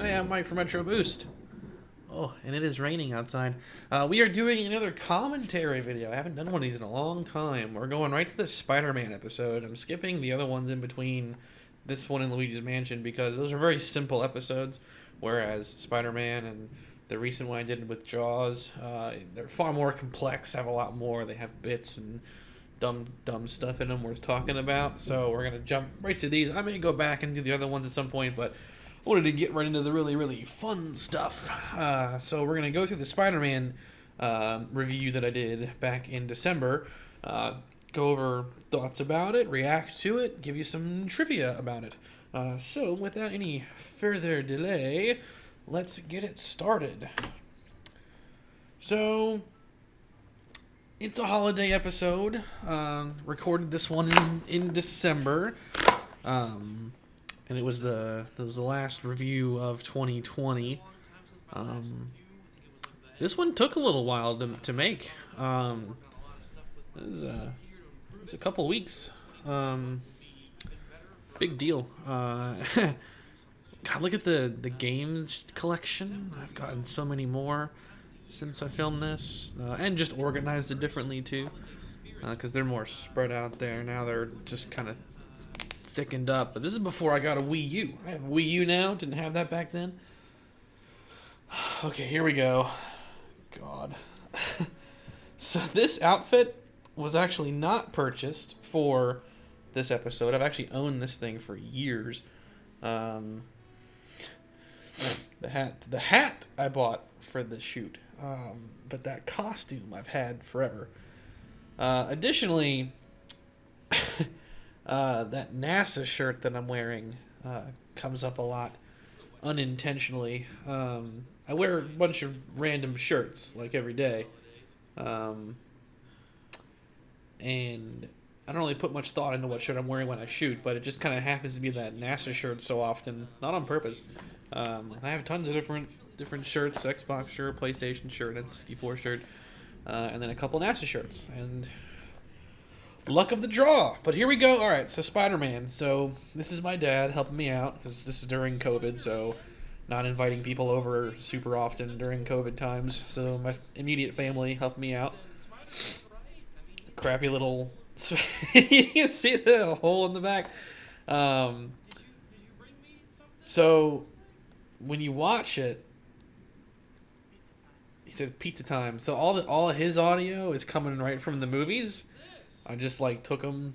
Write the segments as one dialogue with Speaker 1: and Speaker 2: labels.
Speaker 1: Hey, I'm Mike from Metro Boost. Oh, and it is raining outside. We are doing another commentary video. I haven't done one of these in a long time. We're going right to the Spider-Man episode. I'm skipping the other ones in between this one and Luigi's Mansion because those are very simple episodes, whereas Spider-Man and the recent one I did with Jaws, they're far more complex, have a lot more. They have bits and dumb stuff in them worth talking about. So we're going to jump right to these. I may go back and do the other ones at some point, but I wanted to get right into the really fun stuff. So we're going to go through the Spider-Man review that I did back in December. Go over thoughts about it, react to it, give you some trivia about it. So without any further delay, let's get it started. So it's a holiday episode. Recorded this one in December. And it was the last review of 2020. This one took a little while to make. It was a couple weeks. Big deal. God, look at the games collection. I've gotten so many more since I filmed this, and just organized it differently too, because they're more spread out there now. They're just kind of thickened up. But this is before I got a Wii U. I have a Wii U now. Didn't have that back then. Okay, here we go. God. So this outfit was actually not purchased for this episode. I've actually owned this thing for years. The hat I bought for the shoot. But that costume I've had forever. Additionally, that NASA shirt that I'm wearing comes up a lot unintentionally. I wear a bunch of random shirts like every day, and I don't really put much thought into what shirt I'm wearing when I shoot, but it just kind of happens to be that NASA shirt so often, not on purpose. I have tons of different shirts: Xbox shirt, PlayStation shirt, N64 shirt, and then a couple NASA shirts, and luck of the draw. But here we go. All right, so Spider-Man. So this is my dad helping me out because this is during COVID, so not inviting people over super often during COVID times. So my immediate family helped me out. Crappy little you can see the hole in the back. So when you watch it, he said pizza time. So all of his audio is coming right from the movies. I just like took them,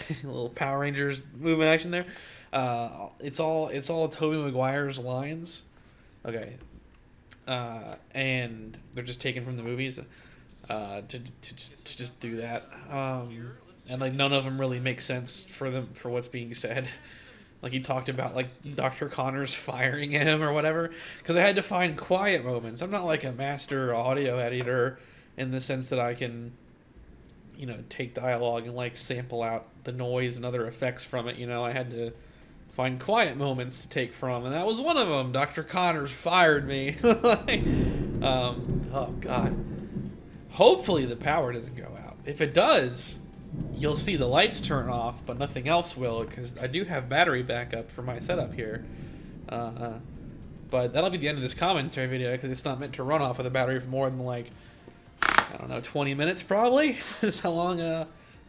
Speaker 1: a little Power Rangers movement action there. It's all Tobey Maguire's lines, okay, and they're just taken from the movies, to just do that, and like none of them really make sense for what's being said. Like he talked about like Dr. Connors firing him or whatever, because I had to find quiet moments. I'm not like a master audio editor in the sense that I can, take dialogue and like sample out the noise and other effects from it. I had to find quiet moments to take from, and that was one of them. Dr. Connors fired me. Oh God. Hopefully the power doesn't go out. If it does, you'll see the lights turn off, but nothing else will, because I do have battery backup for my setup here. But that'll be the end of this commentary video, because it's not meant to run off with a battery for more than like, I don't know, 20 minutes probably. Is how long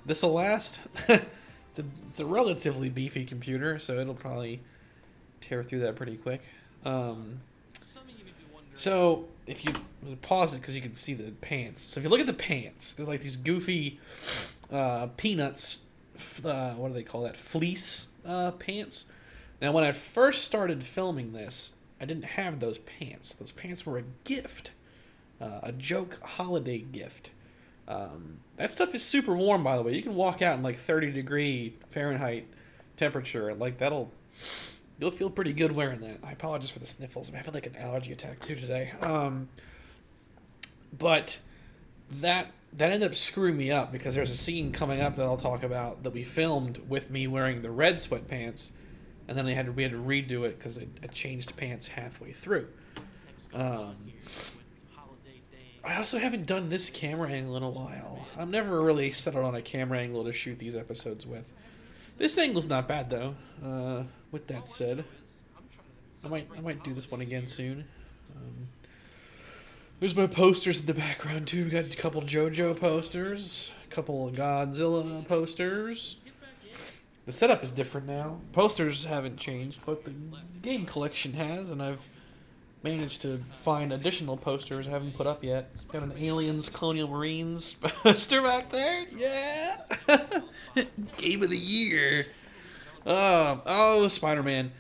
Speaker 1: this will last. It's a relatively beefy computer, so it'll probably tear through that pretty quick. So if you pause it, because you can see the pants. So if you look at the pants, they're like these goofy peanuts. What do they call that? Fleece pants. Now, when I first started filming this, I didn't have those pants. Those pants were a gift. A joke holiday gift. That stuff is super warm, by the way. You can walk out in like 30-degree Fahrenheit temperature, and like you'll feel pretty good wearing that. I apologize for the sniffles. I'm having like an allergy attack too today. But that ended up screwing me up, because there's a scene coming up that I'll talk about that we filmed with me wearing the red sweatpants, and then we had to redo it because I changed pants halfway through. I also haven't done this camera angle in a while. I've never really settled on a camera angle to shoot these episodes with. This angle's not bad, though. With that said, I might do this one again soon. There's my posters in the background too. We got a couple JoJo posters, a couple of Godzilla posters. The setup is different now. Posters haven't changed, but the game collection has, and I've managed to find additional posters I haven't put up yet. Got an Aliens Colonial Marines poster back there. Yeah! Game of the year. Oh, Spider-Man.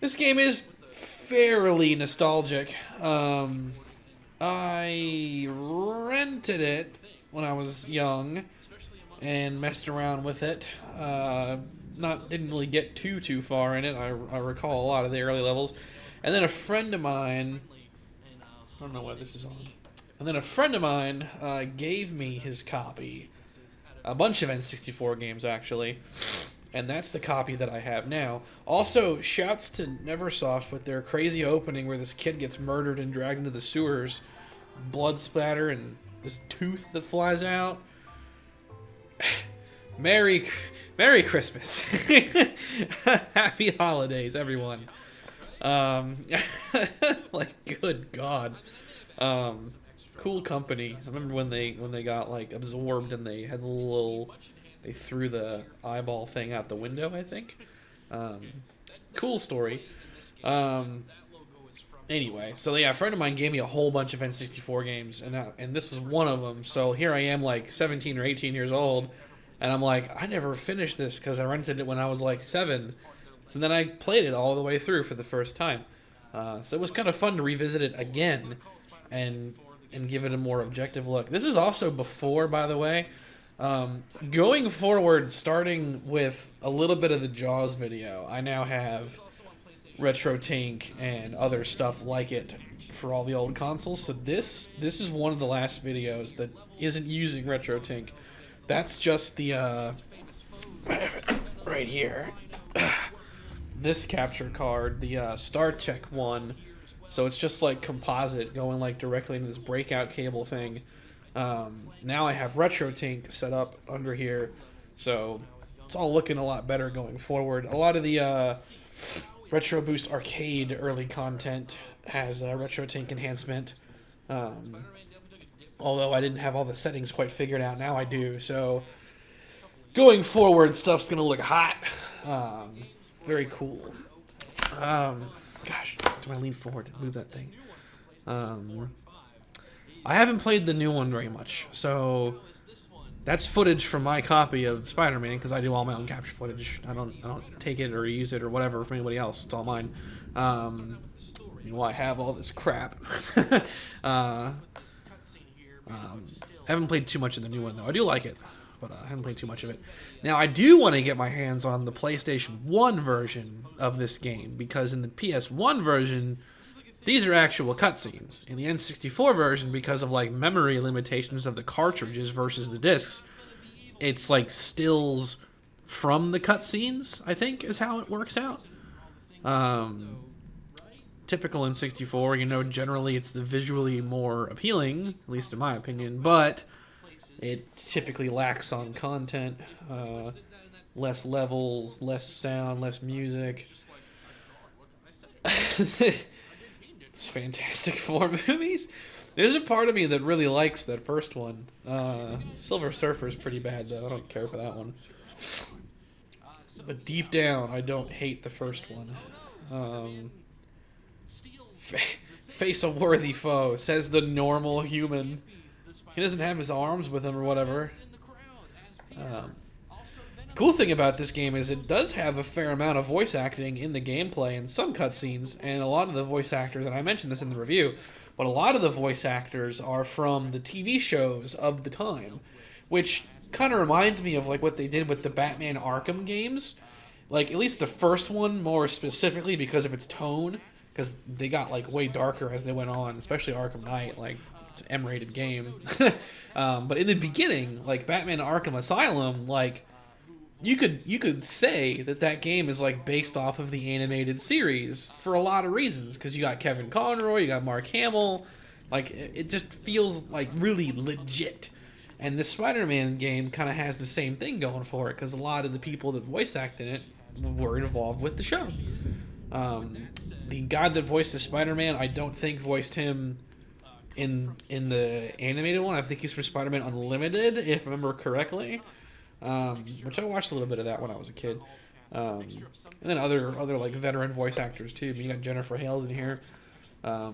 Speaker 1: This game is fairly nostalgic. I rented it when I was young and messed around with it. Didn't really get too far in it. I recall a lot of the early levels. And then a friend of mine, I don't know why this is on. And then a friend of mine gave me his copy. A bunch of N64 games, actually. And that's the copy that I have now. Also, shouts to Neversoft with their crazy opening where this kid gets murdered and dragged into the sewers. Blood splatter and this tooth that flies out. Merry Christmas. Happy holidays, everyone. Like, good God. Cool company. I remember when they got like absorbed and they had they threw the eyeball thing out the window, I think. Cool story. Anyway, so yeah, a friend of mine gave me a whole bunch of N64 games, and this was one of them. So here I am, like 17 or 18 years old, and I'm like, I never finished this because I rented it when I was like 7. So then I played it all the way through for the first time. So it was kind of fun to revisit it again and give it a more objective look. This is also before, by the way. Going forward, starting with a little bit of the Jaws video, I now have Retro Tink and other stuff like it for all the old consoles. So this is one of the last videos that isn't using Retro Tink. That's just the right here. This capture card, the Star Trek one. So it's just like composite going like directly into this breakout cable thing. Now I have Retro Tink set up under here, so it's all looking a lot better going forward. A lot of the Retro Boost Arcade early content has Retro Tink enhancement. Although I didn't have all the settings quite figured out, now I do. So going forward, stuff's gonna look hot. Very cool. Gosh, do I lean forward to move that thing? I haven't played the new one very much, so that's footage from my copy of Spider-Man because I do all my own capture footage. I don't take it or use it or whatever from anybody else. It's all mine. I have all this crap. I haven't played too much of the new one though. I do like it, but I haven't played too much of it. Now I do want to get my hands on the PlayStation 1 version of this game because in the PS1 version, these are actual cutscenes. In the N64 version, because of like memory limitations of the cartridges versus the discs, it's like stills from the cutscenes, I think, is how it works out. Typical N64, generally it's the visually more appealing, at least in my opinion, but it typically lacks on content. Less levels, less sound, less music. It's Fantastic Four movies. There's a part of me that really likes that first one. Silver Surfer's pretty bad, though. I don't care for that one. But deep down, I don't hate the first one. Face a worthy foe, says the normal human. He doesn't have his arms with him or whatever. Cool thing about this game is it does have a fair amount of voice acting in the gameplay and some cutscenes, and a lot of the voice actors, and I mentioned this in the review, but a lot of the voice actors are from the TV shows of the time, which kind of reminds me of like what they did with the Batman Arkham games. Like, at least the first one more specifically because of its tone, because they got like way darker as they went on, especially Arkham Knight, like it's an M-rated game. But in the beginning, like Batman Arkham Asylum, like you could say that game is like based off of the animated series for a lot of reasons, because you got Kevin Conroy, you got Mark Hamill, like it just feels like really legit. And the Spider-Man game kind of has the same thing going for it, because a lot of the people that voice act in it were involved with the show. The guy that voiced the Spider-Man, I don't think voiced him in the animated one. I think he's for Spider-Man Unlimited, if I remember correctly. Which I watched a little bit of that when I was a kid. And then other like veteran voice actors too. I mean, you got Jennifer Hale's in here. Yeah,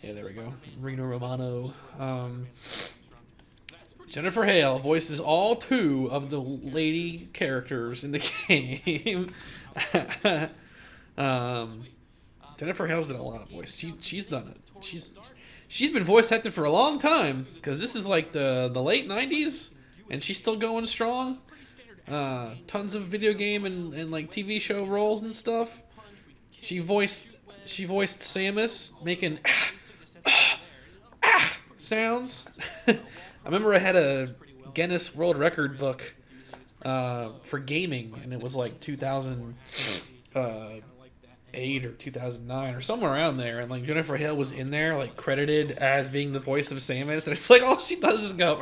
Speaker 1: there we go. Reno Romano. Jennifer Hale voices all 2 of the lady characters in the game. Jennifer Hale's done a lot of voice. She's done it. She's been voice acting for a long time, because this is like the late 90s, and she's still going strong. Tons of video game and like TV show roles and stuff. She voiced Samus making sounds. I remember I had a Guinness World Record book for gaming, and it was like 2008 or 2009 or somewhere around there, and like Jennifer Hale was in there like credited as being the voice of Samus, and it's like all she does is go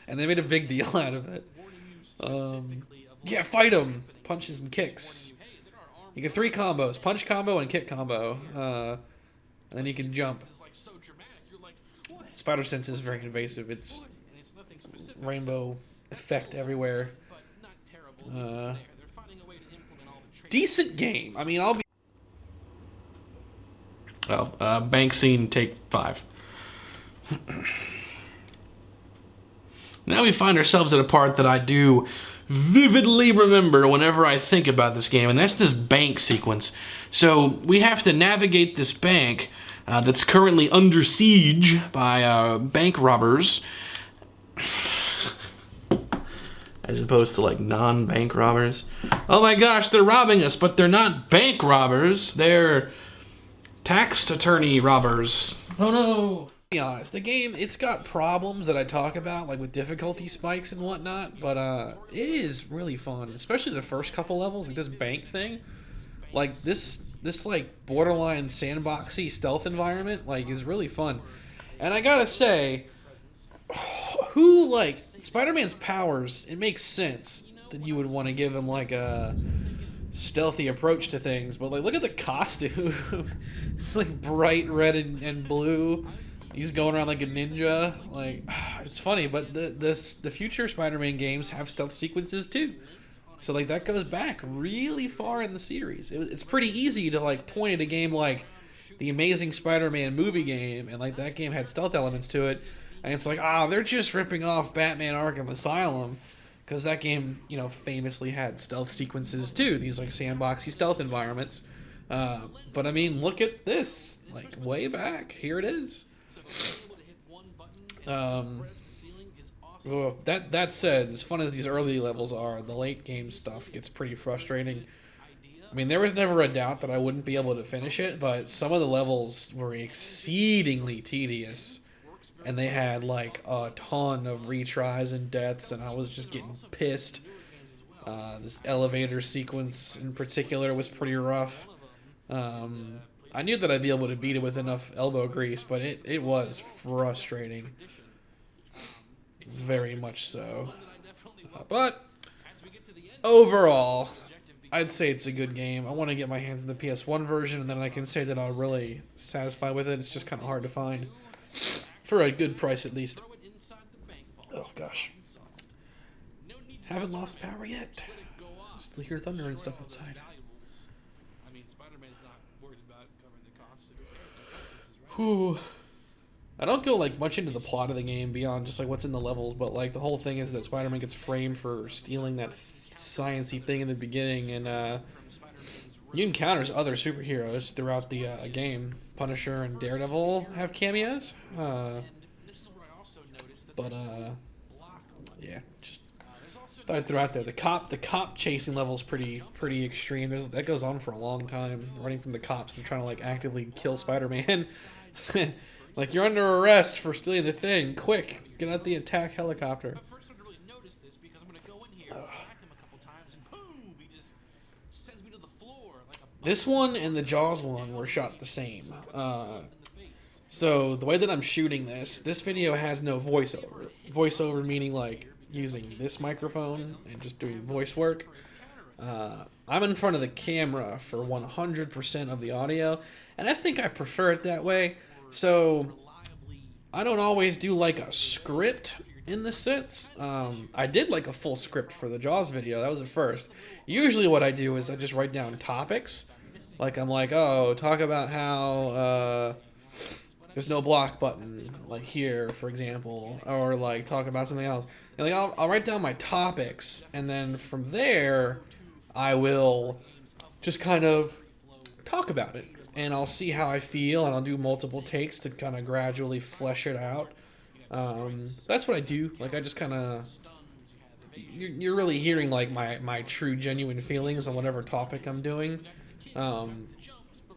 Speaker 1: and they made a big deal out of it. Yeah, fight him, punches and kicks. You get 3 combos: punch combo and kick combo, and then you can jump. Spider sense is very invasive. It's rainbow effect everywhere. Decent game. I mean, I'll be. Oh, bank scene, take 5. Now we find ourselves at a part that I do vividly remember whenever I think about this game, and that's this bank sequence. So we have to navigate this bank that's currently under siege by bank robbers, as opposed to like non-bank robbers. Oh my gosh, they're robbing us, but they're not bank robbers. They're tax attorney robbers. Oh no. To be honest, the game, it's got problems that I talk about, like with difficulty spikes and whatnot, but it is really fun, especially the first couple levels, like this bank thing. Like this like borderline sandboxy stealth environment like is really fun. And I gotta say, who like Spider-Man's powers, it makes sense that you would want to give him like a stealthy approach to things, but like look at the costume. It's like bright red and blue. He's going around like a ninja. Like, it's funny, but the future Spider-Man games have stealth sequences too. So like that goes back really far in the series. It's pretty easy to like point at a game like the Amazing Spider-Man movie game, and like that game had stealth elements to it, and it's like, they're just ripping off Batman Arkham Asylum, because that game, you know, famously had stealth sequences too. These like sandboxy stealth environments. But I mean, look at this. Like way back, here it is. That said, as fun as these early levels are, the late game stuff gets pretty frustrating. I mean, there was never a doubt that I wouldn't be able to finish it, but some of the levels were exceedingly tedious, and they had like a ton of retries and deaths, and I was just getting pissed. This elevator sequence in particular was pretty rough. I knew that I'd be able to beat it with enough elbow grease, but it was frustrating. Very much so. But overall, I'd say it's a good game. I want to get my hands on the PS1 version, and then I can say that I'm really satisfied with it. It's just kind of hard to find for a good price, at least. Oh gosh, haven't lost power yet. Still hear thunder and stuff outside. Whew. I don't go like much into the plot of the game beyond just like what's in the levels, but like the whole thing is that Spider-Man gets framed for stealing that science-y thing in the beginning, and you encounters other superheroes throughout the game. Punisher and Daredevil have cameos, but yeah, just thought I'd throw out there. The cop chasing level is pretty extreme. That goes on for a long time, running from the cops. They're trying to like actively kill Spider-Man. Like, you're under arrest for stealing the thing. Quick, get out the attack helicopter. This one and the Jaws one were shot the same. So the way that I'm shooting this video has no voiceover. Voiceover meaning like using this microphone and just doing voice work. I'm in front of the camera for 100% of the audio, and I think I prefer it that way. So I don't always do like a script in the sense. I did like a full script for the Jaws video. That was the first. Usually what I do is I just write down topics. Like I'm like, oh, talk about how there's no block button, like here, for example, or like talk about something else. And like I'll write down my topics, and then from there, I will just kind of talk about it, and I'll see how I feel, and I'll do multiple takes to kind of gradually flesh it out. That's what I do. Like I just kind of, you're really hearing like my true genuine feelings on whatever topic I'm doing.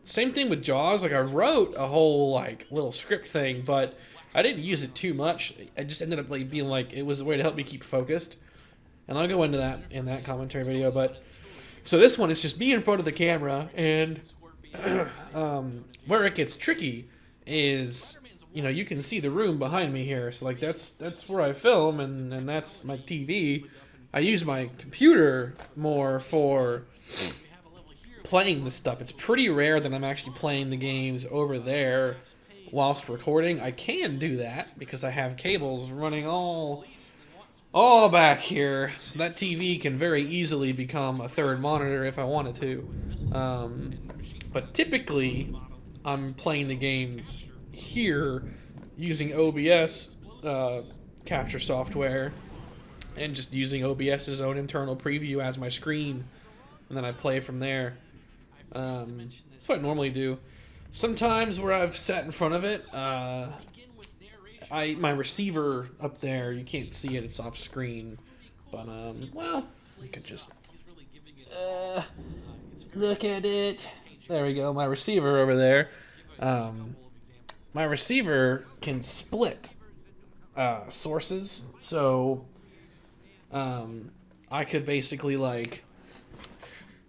Speaker 1: Same thing with Jaws. Like I wrote a whole like little script thing, but I didn't use it too much. I just ended up like being like it was a way to help me keep focused, and I'll go into that in that commentary video. But so this one is just me in front of the camera, and where it gets tricky is, you know, you can see the room behind me here. So like that's where I film, and that's my TV. I use my computer more for playing this stuff. It's pretty rare that I'm actually playing the games over there whilst recording. I can do that because I have cables running all back here, so that TV can very easily become a third monitor if I wanted to. But typically, I'm playing the games here using OBS capture software and just using OBS's own internal preview as my screen, and then I play from there. That's what I normally do. Sometimes where I've sat in front of it, my receiver up there, you can't see it, it's off screen. But, well, we could just look at it. There we go, my receiver over there. My receiver can split sources, so I could basically, like,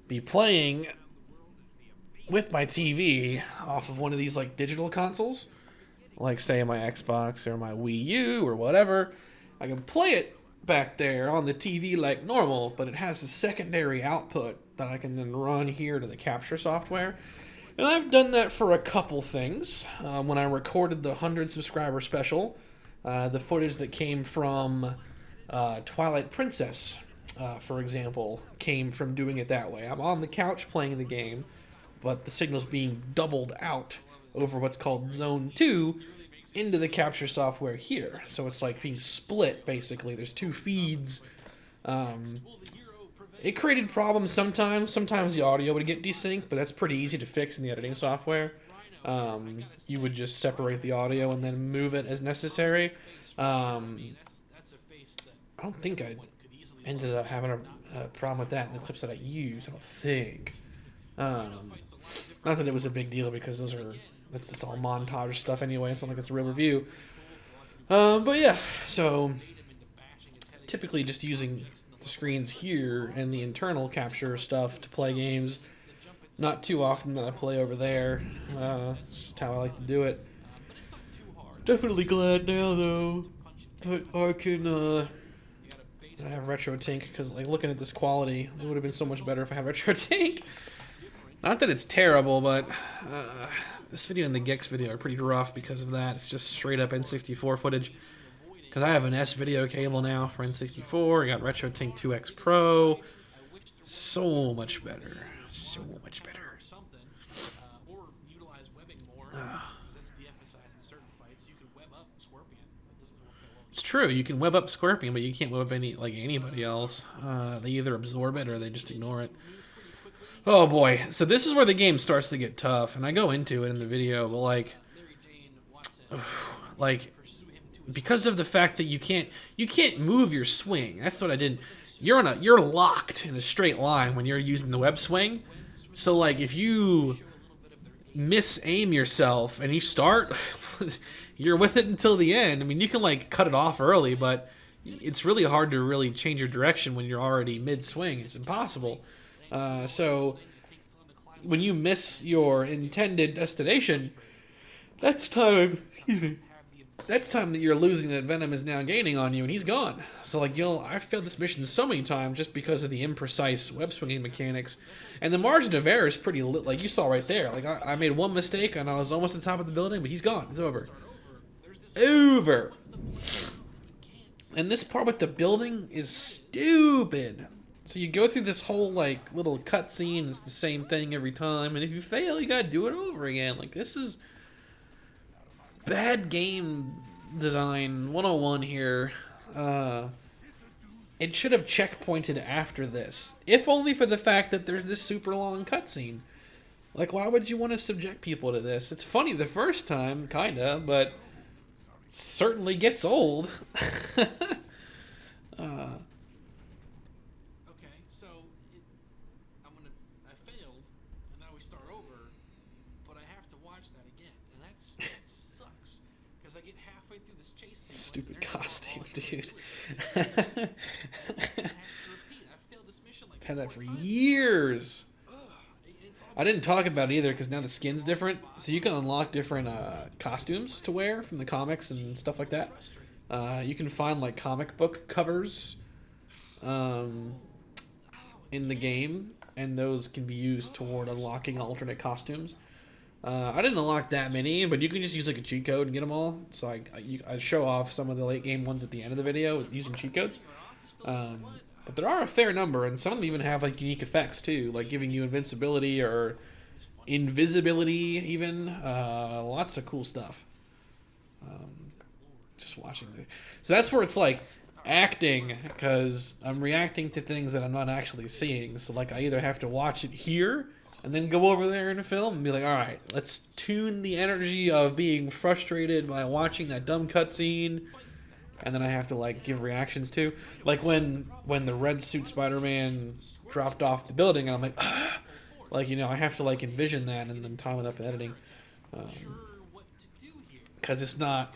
Speaker 1: be playing with my TV off of one of these like digital consoles, like say my Xbox or my Wii U or whatever. I can play it back there on the TV like normal, but it has a secondary output that I can then run here to the capture software. And I've done that for a couple things. When I recorded the 100 subscriber special, the footage that came from Twilight Princess, for example, came from doing it that way. I'm on the couch playing the game, but the signal's being doubled out over what's called Zone 2 into the capture software here. So it's like being split, basically. There's two feeds. It created problems sometimes. Sometimes the audio would get desynced, but that's pretty easy to fix in the editing software. You would just separate the audio and then move it as necessary. I don't think I ended up having a problem with that in the clips that I used. I don't think. Not that it was a big deal because it's all montage stuff anyway. It's not like it's a real review. But yeah, so typically just using the screens here and the internal capture stuff to play games. Not too often that I play over there. Just how I like to do it. Definitely glad now though that I can I have retro tink, because like looking at this quality, it would have been so much better if I had retro tink. Not that it's terrible, but this video and the Gex video are pretty rough because of that. It's just straight up N64 footage. Because I have an S video cable now for N64. I got RetroTink 2X Pro. So much better. So much better. It's true. You can web up Scorpion, but you can't web up anybody else. They either absorb it or they just ignore it. Oh boy, so this is where the game starts to get tough, and I go into it in the video, but like, because of the fact that you can't move your swing. That's what I did. You're locked in a straight line when you're using the web swing. So like, if you misaim yourself and you start, you're with it until the end. I mean, you can like cut it off early, but it's really hard to really change your direction when you're already mid swing. It's impossible. So when you miss your intended destination, that's time That's time that you're losing that Venom is now gaining on you, and he's gone. So, like, I've failed this mission so many times just because of the imprecise web swinging mechanics. And the margin of error is pretty like you saw right there. Like, I made one mistake, and I was almost at the top of the building, but he's gone. It's over. Over! And this part with the building is stupid. So you go through this whole, like, little cutscene, it's the same thing every time, and if you fail, you gotta do it over again. Like, this is bad game design 101 here. It should have checkpointed after this, if only for the fact that there's this super long cutscene. Like, why would you want to subject people to this? It's funny the first time, kinda, but certainly gets old.
Speaker 2: Okay, so I failed, and now we start over, but I have to watch that again, and that sucks, because I get halfway through this chase scene.
Speaker 1: Stupid costume, dude. I've had that for years. I didn't talk about it either because now the skin's different, so you can unlock different costumes to wear from the comics and stuff like that. You can find like comic book covers in the game, and those can be used toward unlocking alternate costumes. I didn't unlock that many, but you can just use like a cheat code and get them all. So I show off some of the late game ones at the end of the video using cheat codes. But there are a fair number, and some of them even have like unique effects too, like giving you invincibility or invisibility even. Lots of cool stuff. Just watching so that's where it's like acting, because I'm reacting to things that I'm not actually seeing. So like I either have to watch it here and then go over there in a film and be like, all right, let's tune the energy of being frustrated by watching that dumb cutscene, and then I have to like give reactions to, like when the red suit Spider-Man dropped off the building, and I'm like, ah! Like, you know, I have to like envision that and then time it up in editing, because it's not.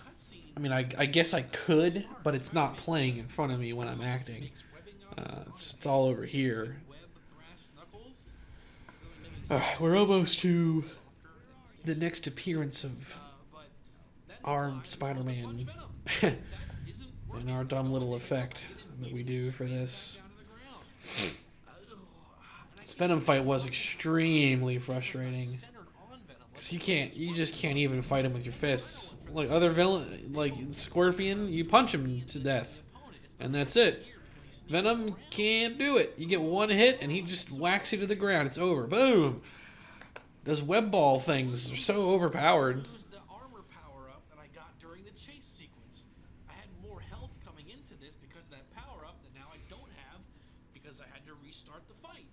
Speaker 1: I mean, I guess I could, but it's not playing in front of me when I'm acting. It's all over here. Alright, we're almost to the next appearance of our Spider-Man and our dumb little effect that we do for this. This Venom fight was extremely frustrating, because you just can't even fight him with your fists. Like other villain, like Scorpion, you punch him to death, and that's it. Venom can't do it. You get one hit, and he just whacks you to the ground. It's over. Boom! Those web ball things are so overpowered.
Speaker 2: The armor power up that I got during the chase sequence. I had more health coming into this because of that power up that now I don't have, because I had to restart the fight.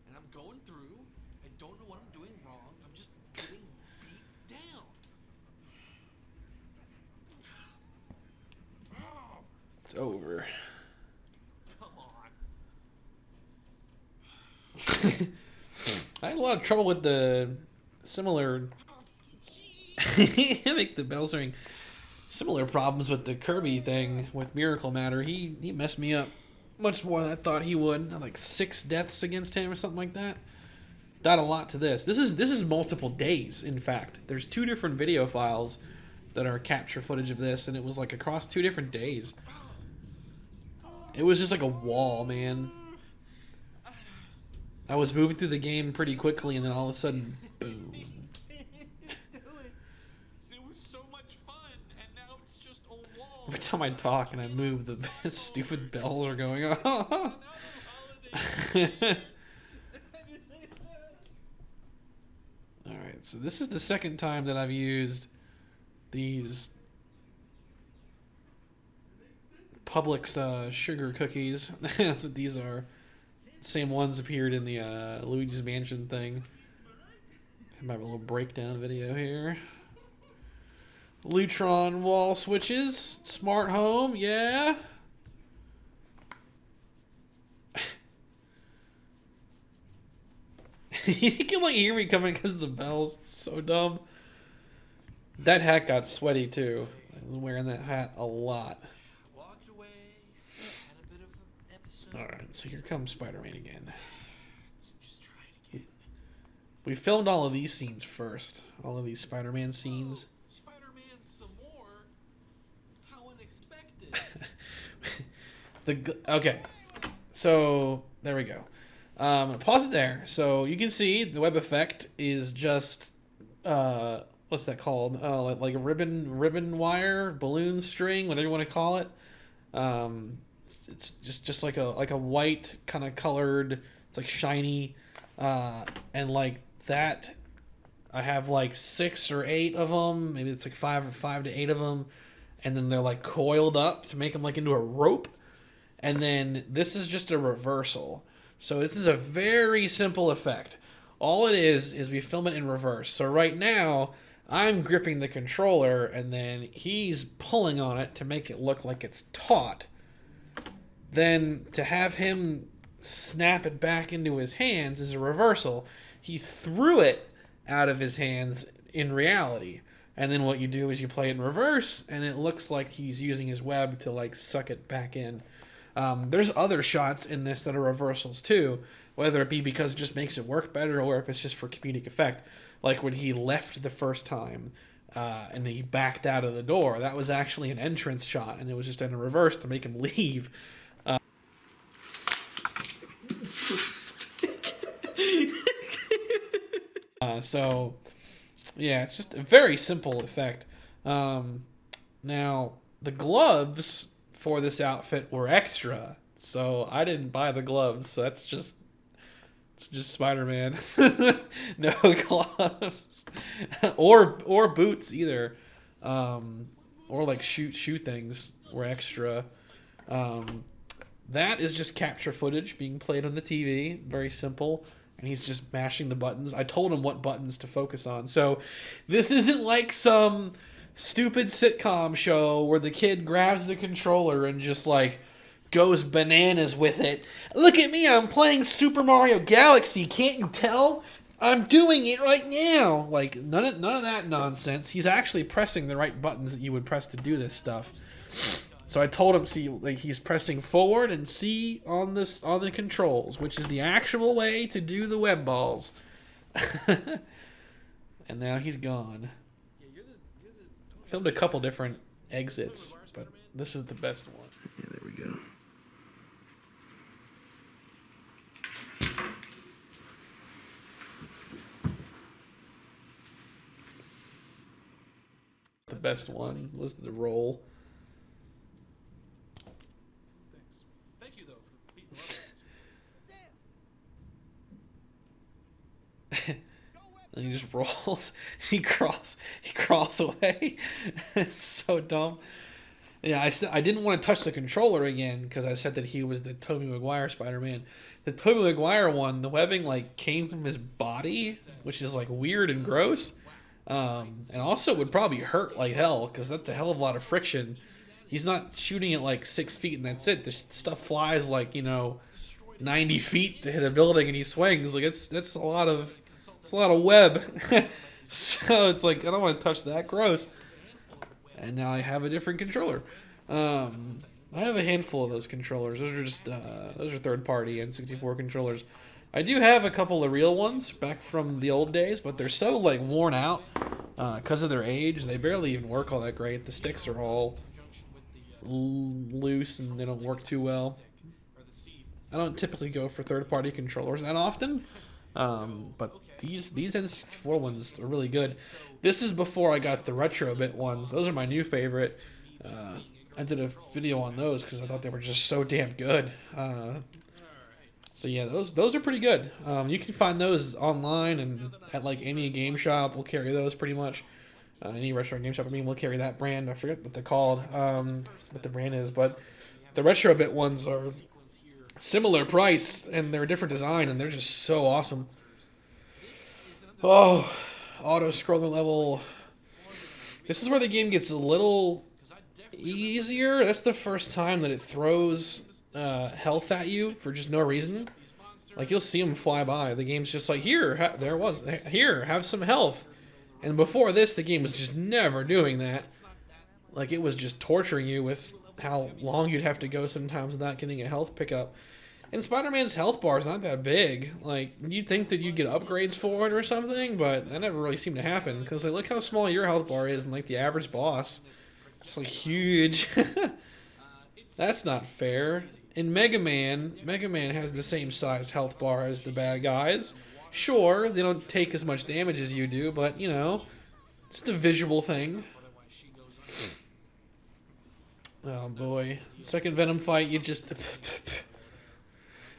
Speaker 2: And I'm going through. I don't know what I'm doing wrong. I'm just getting beat down.
Speaker 1: It's over. I had a lot of trouble with the similar make the bells ring. Similar problems with the Kirby thing with Miracle Matter. He messed me up much more than I thought he would. I had like 6 deaths against him or something like that. Died a lot to this. This is multiple days, in fact. There's 2 different video files that are capture footage of this, and it was like across 2 different days. It was just like a wall, man. I was moving through the game pretty quickly, and then all of a sudden, boom.
Speaker 2: It was so much fun, and now it's just a wall.
Speaker 1: Every time I talk and I move, the stupid bells are going on. Alright, so this is the second time that I've used these Publix sugar cookies. That's what these are. Same ones appeared in the Luigi's Mansion thing. I have a little breakdown video here. Lutron wall switches. Smart home, yeah. You can like hear me coming because of the bells. It's so dumb. That hat got sweaty too. I was wearing that hat a lot. Alright, so here comes Spider-Man again.
Speaker 2: Just try it again.
Speaker 1: We filmed all of these scenes first. All of these Spider-Man scenes.
Speaker 2: Spider-Man some more?
Speaker 1: Okay, so there we go. Pause it there. So you can see the web effect is just what's that called? Like a ribbon wire, balloon string, whatever you want to call it. It's just like a white kind of colored. It's like shiny, and like that. I have like 6 or 8 of them. Maybe it's like 5 to 8 of them, and then they're like coiled up to make them like into a rope. And then this is just a reversal. So this is a very simple effect. All it is we film it in reverse. So right now, I'm gripping the controller, and then he's pulling on it to make it look like it's taut. Then to have him snap it back into his hands is a reversal. He threw it out of his hands in reality. And then what you do is you play it in reverse, and it looks like he's using his web to like suck it back in. There's other shots in this that are reversals too, whether it be because it just makes it work better or if it's just for comedic effect. Like when he left the first time and he backed out of the door, that was actually an entrance shot, and it was just in a reverse to make him leave. So, yeah, it's just a very simple effect. Now, the gloves for this outfit were extra, so I didn't buy the gloves. So it's just Spider-Man. No gloves or boots either, or like shoe things were extra. That is just capture footage being played on the TV. Very simple. And he's just mashing the buttons. I told him what buttons to focus on. So this isn't like some stupid sitcom show where the kid grabs the controller and just like goes bananas with it. Look at me, I'm playing Super Mario Galaxy. Can't you tell? I'm doing it right now. Like none of that nonsense. He's actually pressing the right buttons that you would press to do this stuff. So I told him, see, like he's pressing forward and C on the controls, which is the actual way to do the web balls. And now he's gone. Filmed a couple different exits, but this is the best one.
Speaker 3: Yeah, there we go.
Speaker 1: The best one. Listen to the roll. And he just rolls. He crawls away. It's so dumb. Yeah, I didn't want to touch the controller again because I said that he was the Tobey Maguire Spider-Man. The Tobey Maguire one, the webbing like came from his body, which is like weird and gross. And also would probably hurt like hell because that's a hell of a lot of friction. He's not shooting it like 6 feet and that's it. This stuff flies like 90 feet to hit a building and he swings. Like that's a lot of web. So it's like I don't want to touch that. Gross. And now I have a different controller. I have a handful of those controllers. Those are just those are third-party N64 controllers. I do have a couple of real ones back from the old days, but they're so like worn out because of their age. They barely even work all that great. The sticks are all loose and they don't work too well. I don't typically go for third-party controllers that often, but these N64 ones are really good. This is before I got the retro bit ones. Those are my new favorite. I did a video on those because I thought they were just so damn good. So yeah, those are pretty good. You can find those online and at like any game shop will carry those pretty much. Any retro game shop, will carry that brand. I forget what they're called, what the brand is, but the retro bit ones are similar price and they're a different design and they're just so awesome. Oh, auto scroller level. This is where the game gets a little easier. That's the first time that it throws health at you for just no reason. Like you'll see them fly by. The game's just like, here, here, have some health. And before this, the game was just never doing that. Like it was just torturing you with how long you'd have to go sometimes without getting a health pickup. And Spider-Man's health bar is not that big. Like you'd think that you'd get upgrades for it or something, but that never really seemed to happen because like, look how small your health bar is, and like the average boss, it's like huge. That's not fair. In Mega Man has the same size health bar as the bad guys. Sure, they don't take as much damage as you do, but, you know, it's just a visual thing. Oh boy. Second Venom fight, you just...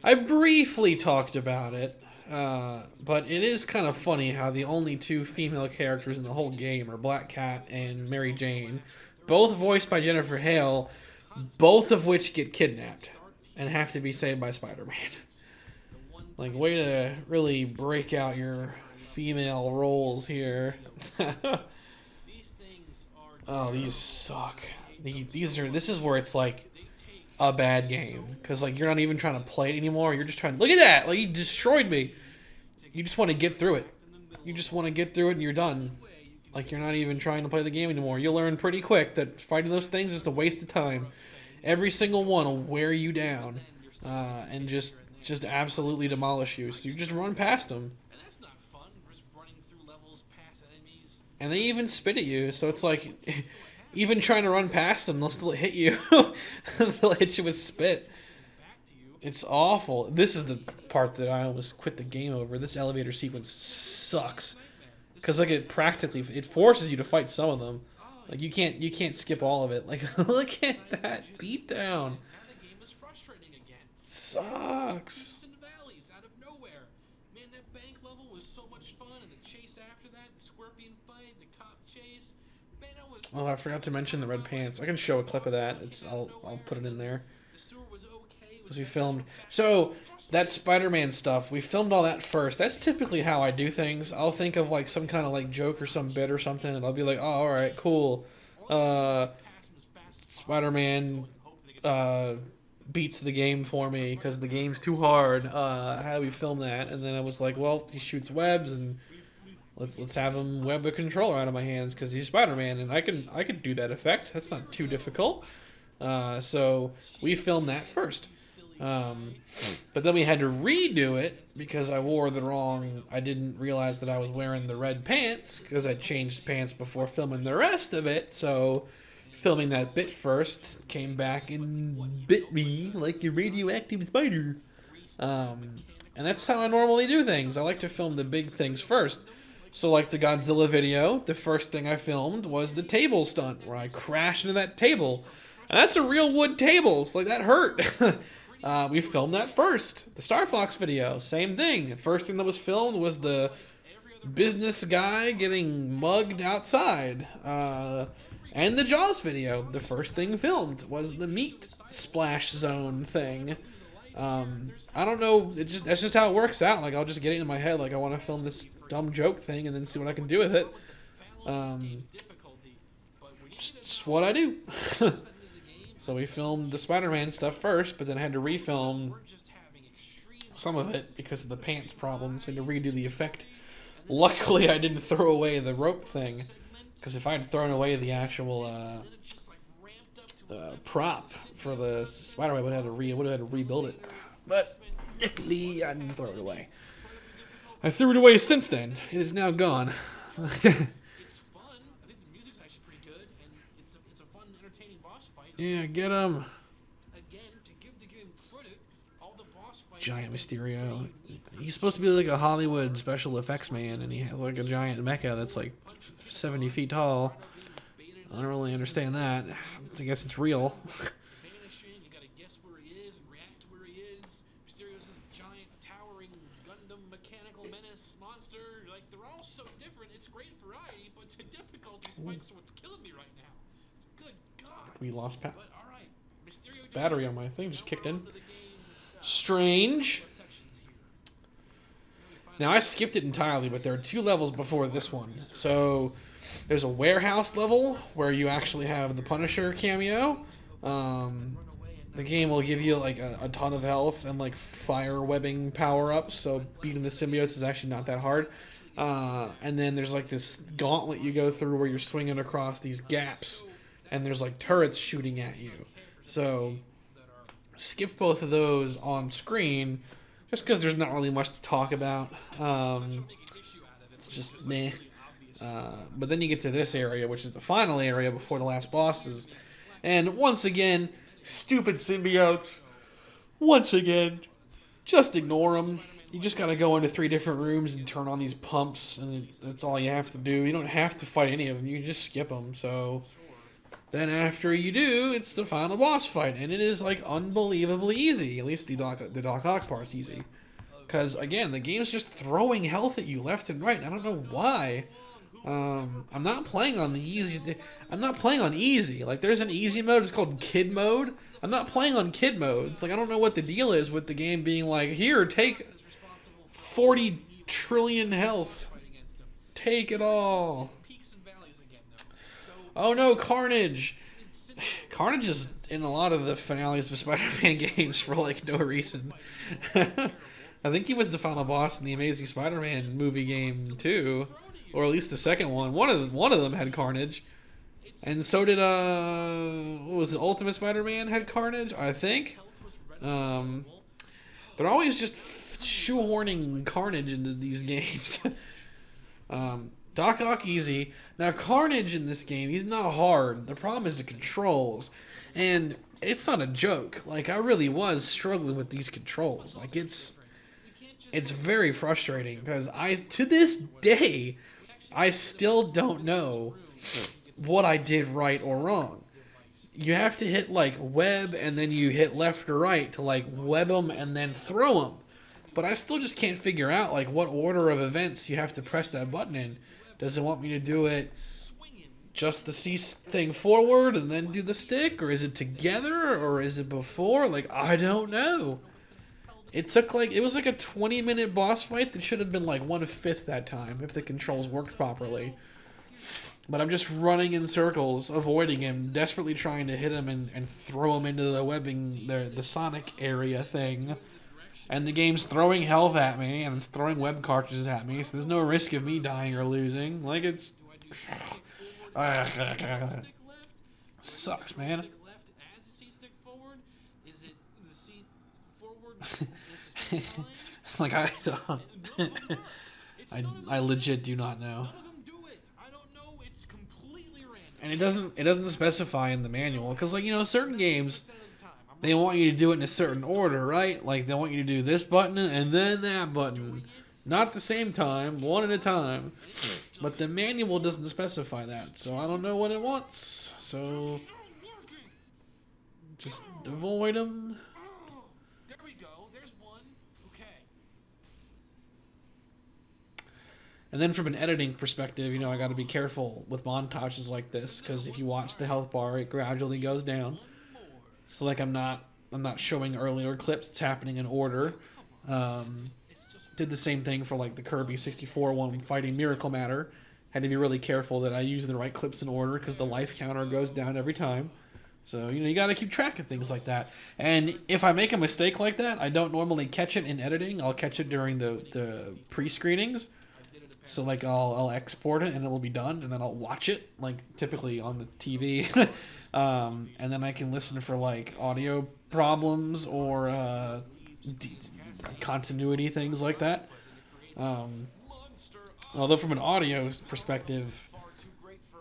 Speaker 1: I briefly talked about it, but it is kind of funny how the only two female characters in the whole game are Black Cat and Mary Jane, both voiced by Jennifer Hale, both of which get kidnapped and have to be saved by Spider-Man. Like, way to really break out your female roles here. Oh, these suck. This is where it's like a bad game, because like you're not even trying to play it anymore. You're just trying to look at that. Like, he destroyed me. You just want to get through it. You just want to get through it and you're done. Like, you're not even trying to play the game anymore. You'll learn pretty quick that fighting those things is just a waste of time. Every single one will wear you down, and just absolutely demolish you. So you just run past them. And they even spit at you, so it's like, even trying to run past them, they'll still hit you. They'll hit you with spit. It's awful. This is the part that I almost quit the game over. This elevator sequence sucks, because like it forces you to fight some of them. Like, you can't skip all of it. Like, look at that beatdown. Sucks. Oh, I forgot to mention the red pants. I can show a clip of that. I'll put it in there. Because we filmed. So, that Spider-Man stuff, we filmed all that first. That's typically how I do things. I'll think of like some kind of like joke or some bit or something, and I'll be like, oh, alright, cool. Spider-Man beats the game for me because the game's too hard. How do we film that? And then I was like, well, he shoots webs, and let's have him web a controller out of my hands because he's Spider-Man, and I could do that effect. That's not too difficult. So we filmed that first. But then we had to redo it because I didn't realize that I was wearing the red pants because I changed pants before filming the rest of it. So filming that bit first came back and bit me like a radioactive spider. And that's how I normally do things. I like to film the big things first. So like the Godzilla video, the first thing I filmed was the table stunt where I crashed into that table. And that's a real wood table, so like that hurt. We filmed that first. The Star Fox video, same thing. The first thing that was filmed was the business guy getting mugged outside. And the Jaws video, the first thing filmed was the meat splash zone thing. I don't know, that's just how it works out. Like, I'll just get it in my head, like I want to film this dumb joke thing and then see what I can do with it. It's what I do. So we filmed the Spider-Man stuff first, but then I had to refilm some of it because of the pants problem, so I had to redo the effect. Luckily, I didn't throw away the rope thing, because if I had thrown away the actual prop for the Spider-Man, I would have had to rebuild it. But luckily, I didn't throw it away. I threw it away since then. It is now gone. Yeah, get him. Giant Mysterio. He's supposed to be like a Hollywood special effects man, and he has like a giant mecha that's like 70 feet tall. I don't really understand that. I guess it's real. We lost battery on my thing, just kicked in. Strange. Now, I skipped it entirely, but there are 2 levels before this one. So, there's a warehouse level where you actually have the Punisher cameo. The game will give you like a ton of health and like fire webbing power-ups, so beating the symbiotes is actually not that hard. And then there's like this gauntlet you go through where you're swinging across these gaps, and there's like turrets shooting at you. So skip both of those on screen just because there's not really much to talk about. It's just meh. But then you get to this area, which is the final area before the last bosses. And once again, Stupid symbiotes. Once again. Just ignore them. You just gotta go into 3 different rooms and turn on these pumps, and that's all you have to do. You don't have to fight any of them. You can just skip them. So then after you do, it's the final boss fight, and it is like unbelievably easy. At least the Doc Ock part's easy. Because again, the game's just throwing health at you left and right. I don't know why. I'm not playing on the easy. I'm not playing on easy. Like, there's an easy mode. It's called kid mode. I'm not playing on kid mode. It's like, I don't know what the deal is with the game being like, here, take 40 trillion health. Take it all. Oh no, Carnage. Carnage is in a lot of the finales of Spider-Man games for like no reason. I think he was the final boss in the Amazing Spider-Man movie game too. Or at least the second one. One of them had Carnage. And so did what was it, Ultimate Spider-Man had Carnage, I think. They're always just shoehorning Carnage into these games. Doc Ock easy. Now Carnage in this game, he's not hard. The problem is the controls. And it's not a joke. Like, I really was struggling with these controls. Like, it's very frustrating because to this day, I still don't know what I did right or wrong. You have to hit like web and then you hit left or right to like web them and then throw them. But I still just can't figure out like what order of events you have to press that button in. Does it want me to do it just the C thing forward and then do the stick? Or is it together? Or is it before? Like, I don't know. It was like a 20-minute boss fight that should have been like 1/5 that time if the controls worked properly. But I'm just running in circles, avoiding him, desperately trying to hit him and throw him into the webbing, the Sonic area thing. And the game's throwing health at me, and it's throwing web cartridges at me, so there's no risk of me dying or losing. Like, it's... sucks, man. Like, I don't... I legit do not know. And it doesn't specify in the manual, because, like, you know, certain games, they want you to do it in a certain order, right? Like, they want you to do this button and then that button. Not the same time, one at a time. But the manual doesn't specify that, so I don't know what it wants. So, just avoid them.
Speaker 2: There we go. There's one. Okay.
Speaker 1: And then from an editing perspective, you know, I got to be careful with montages like this, because if you watch the health bar, it gradually goes down. So like I'm not showing earlier clips. It's happening in order. Did the same thing for like the Kirby 64 one fighting Miracle Matter. Had to be really careful that I use the right clips in order because the life counter goes down every time. So, you know, you got to keep track of things like that. And if I make a mistake like that, I don't normally catch it in editing. I'll catch it during the pre-screenings. So like I'll export it and it will be done, and then I'll watch it like typically on the TV. And then I can listen for like audio problems or continuity things like that. Although from an audio perspective,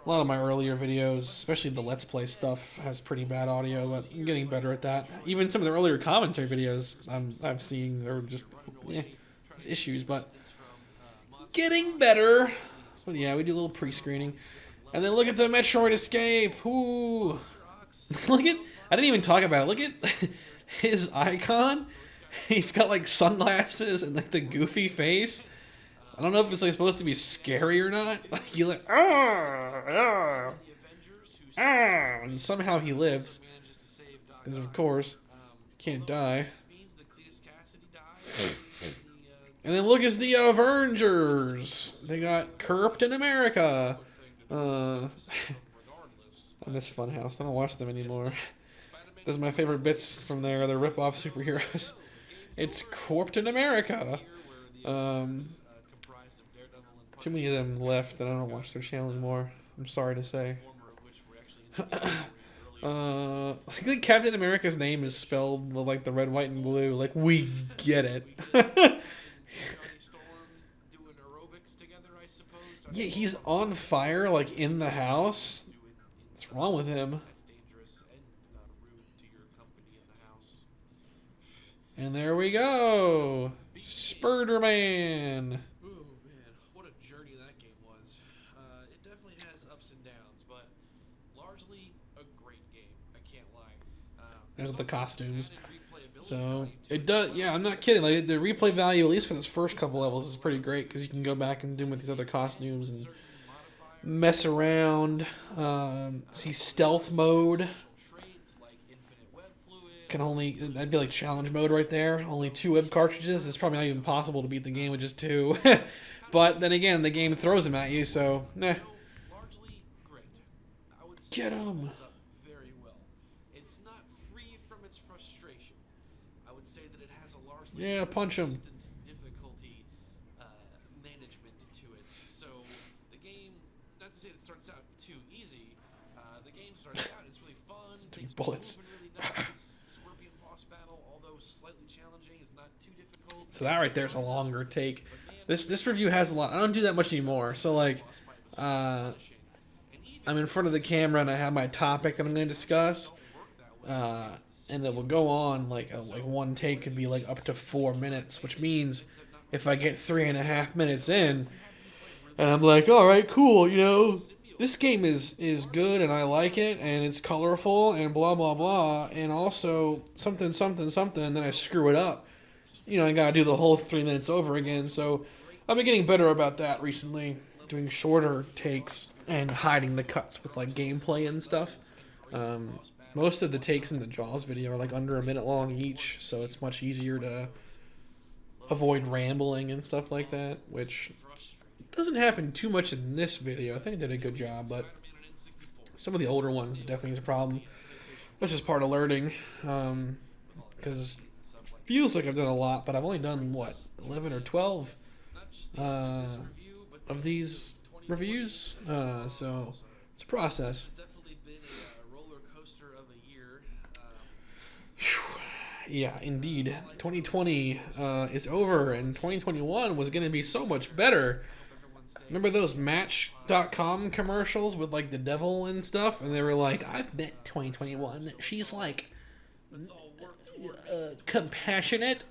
Speaker 1: a lot of my earlier videos, especially the Let's Play stuff, has pretty bad audio, but I'm getting better at that. Even some of the earlier commentary videos I've seen, there were just issues, but getting better. But yeah, we do a little pre-screening. And then look at the Metroid Escape. Ooh. Look at... I didn't even talk about it. Look at his icon. He's got like sunglasses and like the goofy face. I don't know if it's like supposed to be scary or not. Like he like... and somehow he lives. Because of course, can't die. And then look, it's the Avengers. They got Captain America. I miss Funhouse. I don't watch them anymore. Those are my favorite bits from there. They're rip-off superheroes. It's Captain America. Too many of them left, and I don't watch their channel anymore. I'm sorry to say. I think Captain America's name is spelled with like the red, white, and blue. Like, we get it. Yeah, he's on fire, like, in the house. What's wrong with him? And there we go. Spider-Man.
Speaker 2: Ooh, man, what a journey that game was. It definitely has ups and downs, but largely a great game. I can't lie.
Speaker 1: There's the costumes.
Speaker 2: Replayability
Speaker 1: So
Speaker 2: value to
Speaker 1: it does.
Speaker 2: as
Speaker 1: Yeah,
Speaker 2: well.
Speaker 1: I'm not kidding. Like the replay value, at least for this first couple levels, is pretty great because you can go back and do them with these other costumes and
Speaker 2: Certain modifiers,
Speaker 1: mess around. See stealth mode.
Speaker 2: special traits like infinite web fluid.
Speaker 1: Can only that'd be like challenge mode right there. Only 2 web cartridges. It's probably not even possible to beat the game with just 2. But then again, the game throws them at you, so
Speaker 2: So, largely great. I would say
Speaker 1: Get
Speaker 2: it
Speaker 1: 'em.
Speaker 2: holds up very well. It's not free from its frustration. I would say that it has a largely
Speaker 1: Yeah, punch 'em.
Speaker 2: consistent difficulty management to it. So the game, not to say it starts out too easy, the game starts out, it's really fun. things
Speaker 1: bullets.
Speaker 2: moving really nice. Scorpion boss battle, although slightly challenging, is not too difficult.
Speaker 1: so that right there is a longer take.
Speaker 2: But man,
Speaker 1: This review has a lot. I don't do that much anymore. So like,
Speaker 2: boss fight was finishing. And even
Speaker 1: I'm in front of the camera and I have my topic that I'm going to discuss. And it will go on like one take could be like up to 4 minutes, which means if I get 3.5 minutes in, and I'm like, all right, cool, you know, this game is good and I like it and it's colorful and blah blah blah, and also something something something, and then I screw it up, you know, I gotta do the whole 3 minutes over again. So I've been getting better about that recently, doing shorter takes and hiding the cuts with like gameplay and stuff. Most of the takes in the Jaws video are like under a minute long each, so it's much easier to avoid rambling and stuff like that, which doesn't happen too much in this video. I think I did a good job, but some of the older ones definitely is a problem. That's just part of learning, because it feels like I've done a lot, but I've only done, what, 11 or 12 of these reviews, so it's a process.
Speaker 2: definitely been a roller coaster of a year.
Speaker 1: Yeah, indeed. 2020 is over, and 2021 was going to be so much better. Remember those Match.com commercials with like the devil and stuff? And they were like, I've met 2021. She's like compassionate.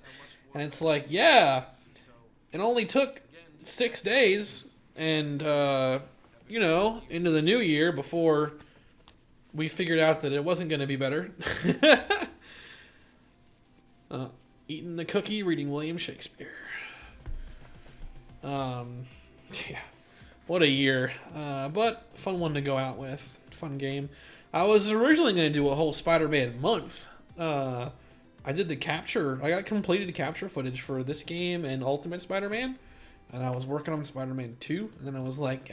Speaker 1: And it's like, yeah, it only took 6 days and, you know, into the new year before we figured out that it wasn't going to be better. Eating the cookie, reading William Shakespeare. Yeah, what a year. But fun one to go out with. Fun game. I was originally going to do a whole Spider-Man month. I did the capture. I got completed capture footage for this game and Ultimate Spider-Man. And I was working on Spider-Man 2. And then I was like,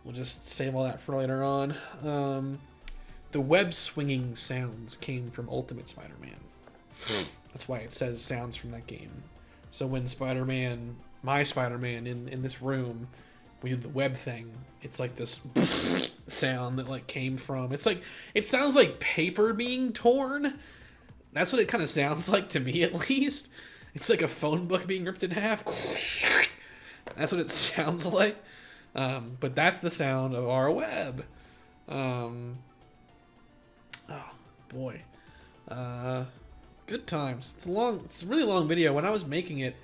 Speaker 1: we'll just save all that for later on. The web swinging sounds came from Ultimate Spider-Man. That's why it says sounds from that game. So when Spider-Man, my Spider-Man in this room, we did the web thing, it's like this sound that like came from, it's like, it sounds like paper being torn. That's what it kind of sounds like to me, at least. It's like a phone book being ripped in half. That's what it sounds like. But that's the sound of our web. Oh boy. Good times. It's a really long video. When I was making it,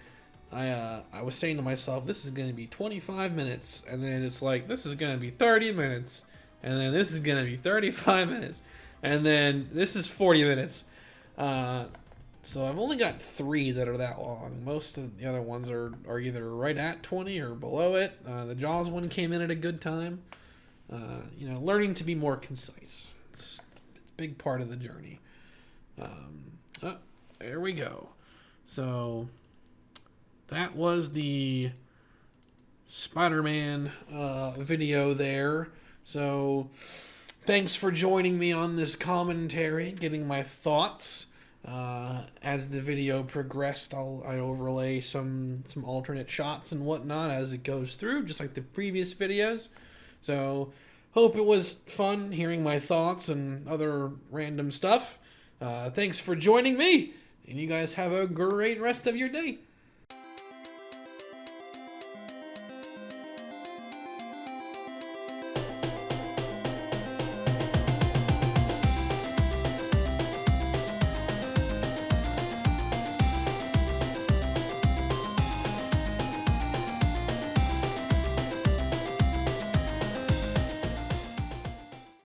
Speaker 1: I was saying to myself, this is going to be 25 minutes, and then it's like, this is going to be 30 minutes, and then this is going to be 35 minutes, and then this is 40 minutes. So I've only got 3 that are that long. Most of the other ones are either right at 20 or below it. The Jaws one came in at a good time. You know, learning to be more concise. It's a big part of the journey. Oh, there we go. So that was the Spider-Man video there. So thanks for joining me on this commentary, getting my thoughts. As the video progressed, I overlay some alternate shots and whatnot as it goes through, just like the previous videos. So hope it was fun hearing my thoughts and other random stuff. Thanks for joining me, and you guys have a great rest of your day.